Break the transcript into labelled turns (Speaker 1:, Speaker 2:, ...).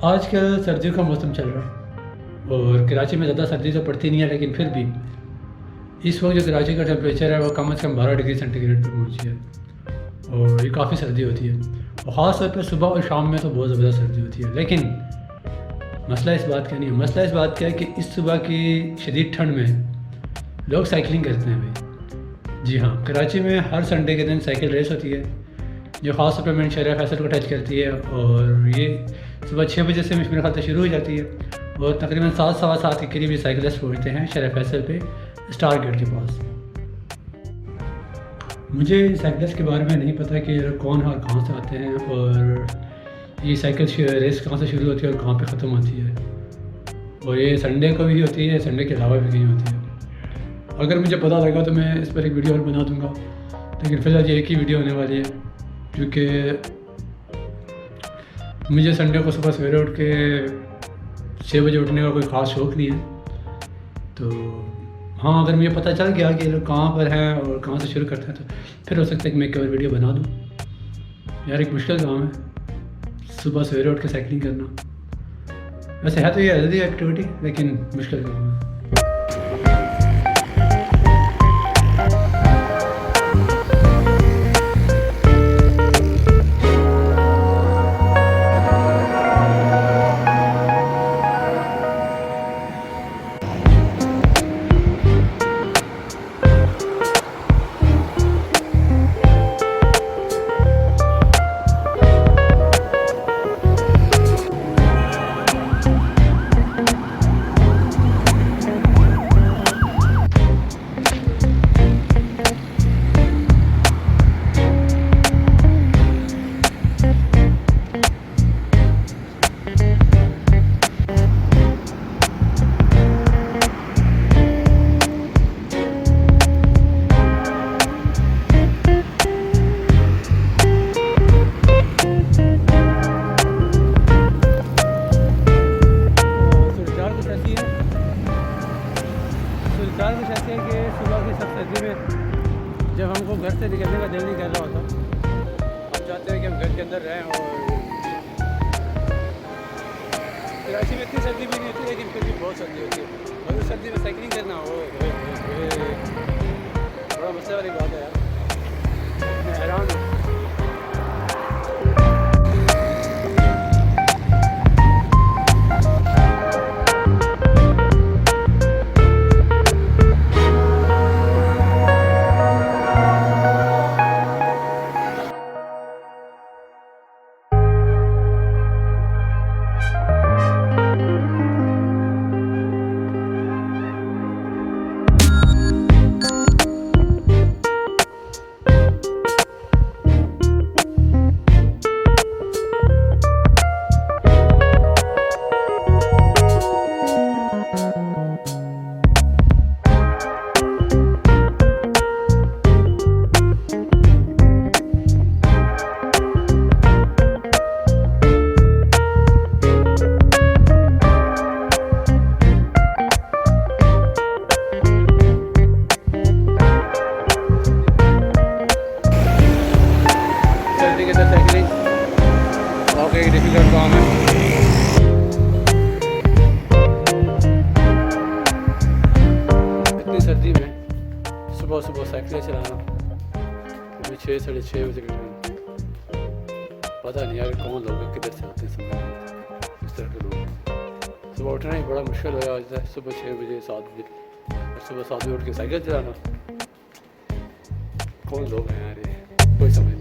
Speaker 1: आजकल सर्दियों का मौसम चल रहा है और कराची में ज़्यादा सर्दी तो पड़ती नहीं है, लेकिन फिर भी इस वक्त जो कराची का टेम्परेचर है वो कम से कम 12 डिग्री सेंटीग्रेड पर पहुँची है और ये काफ़ी सर्दी होती है। और ख़ास तौर पर सुबह और शाम में तो बहुत ज़बरदस्त सर्दी होती है। लेकिन मसला इस बात का नहीं है, मसला इस बात का है कि इस सुबह की शदीद ठंड में लोग साइकिलिंग करते हैं भाई। जी हाँ, कराची में हर संडे के दिन साइकिल रेस होती है जो ख़ास तौर पर मेन शहर फैसल को टच करती है और ये सुबह 6 बजे से मेरे ख्याल से शुरू हो जाती है और तकरीबन 7 सवा 7 के करीब ये साइकिलिस्ट पहुँचते हैं शहर फैसल पे स्टार गेट के पास। मुझे साइकिलिस्ट के बारे में नहीं पता कि कौन है और कहाँ से आते हैं और ये साइकिल रेस कहाँ से शुरू होती है और कहाँ पे ख़त्म होती है और ये संडे को भी होती है, संडे के अलावा भी कहीं होती है। अगर मुझे पता लगा तो मैं इस पर एक वीडियो और बना दूँगा, लेकिन फ़िलहाल ये एक ही वीडियो होने वाली है क्योंकि मुझे संडे को सुबह सवेरे उठ के 6 बजे उठने का कोई ख़ास शौक़ नहीं है। तो हाँ, अगर मुझे पता चल गया कि लोग कहाँ पर हैं और कहाँ से शुरू करते हैं तो फिर हो सकता है कि मैं एक और वीडियो बना दूँ। यार एक मुश्किल काम है सुबह सवेरे उठ के साइकिलिंग करना। वैसे है तो ये हेल्दी एक्टिविटी, लेकिन मुश्किल काम है। जब हमको घर से निकलने का दिल नहीं कर रहा होता, हम चाहते हैं कि हम घर के अंदर रहें। और कराची में इतनी सर्दी भी नहीं होती, लेकिन फिर भी बहुत सर्दी होती है और उस सर्दी में साइकिलिंग करना हो बड़ा मसले वाली बात है यार। मैं हैरान हूँ। डिफिकल्ट काम है। इतनी सर्दी में सुबह सुबह साइकिलें चलाना, अभी 6 साढ़े 6 बजे के पता नहीं यार कौन लोग हैं, किधर से आते हैं सब इस तरह के लोग। सुबह उठना ही बड़ा मुश्किल हो जाता है, सुबह 6 बजे 7 बजे और सुबह 7 बजे उठ के साइकिल चलाना। कौन लोग हैं यार ये। कोई समझ नहीं।